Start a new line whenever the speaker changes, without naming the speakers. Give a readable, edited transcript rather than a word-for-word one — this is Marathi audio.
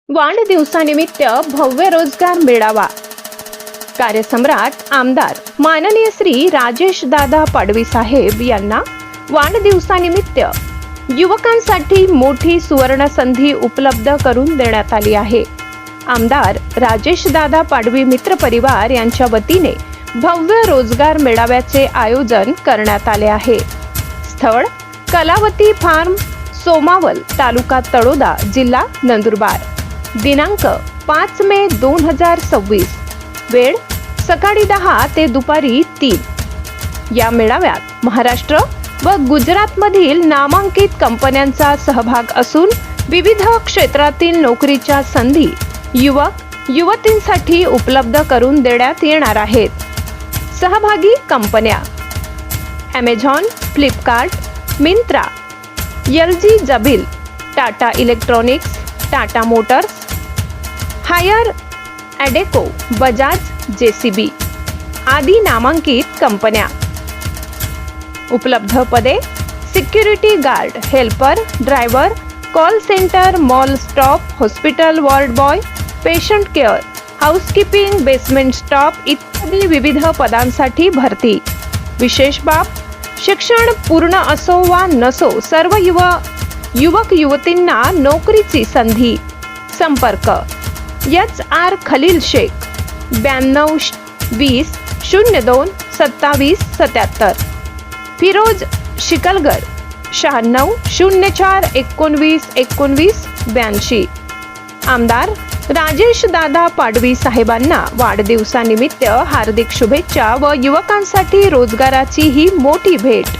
वाढदिवसानिमित्त भव्य रोजगार मेळावा. कार्यसम्राट आमदार माननीय श्री राजेश दादा पाडवी साहेब यांना वाढदिवसानिमित्त युवकांसाठी मोठी सुवर्ण संधी उपलब्ध करून देण्यात आली आहे. आमदार राजेश दादा पाडवी मित्र परिवार यांच्या वतीने भव्य रोजगार मेळाव्याचे आयोजन करण्यात आले आहे. स्थळ कलावती फार्म, सोमावल, तालुका तळोदा, जिल्हा नंदुरबार. दिनांक 5 मे 2026. वेळ सकाळी 10 ते दुपारी 3. या मेळाव्यात महाराष्ट्र व गुजरातमधील नामांकित कंपन्यांचा सहभाग असून विविध क्षेत्रातील नोकरीच्या संधी युवक युवतींसाठी उपलब्ध करून देण्यात येणार आहेत. सहभागी कंपन्या Amazon, Flipkart, Myntra, LG Jabil, Tata Electronics, Tata Motors, Haier, Adecco, Bajaj, JCB आदी नामांकित कंपन्या. उपलब्ध पदे security guard, helper, driver, call centre, mall staff, hospital ward boy, patient care, housekeeping, basement staff इत्यादी विविध पदांसाठी भरती. विशेष बाब, शिक्षण पूर्ण असो वा नसो सर्व युवक युवतींना नोकरीची संधी. संपर्क HR खलील शेख 92 20 02 27 77, फिरोज शिकलगर 96 04 19 19 82. आमदार राजेश दादा पाडवी साहेबांना वाढदिवसानिमित्त हार्दिक शुभेच्छा व युवकांसाठी रोजगाराची ही मोठी भेट.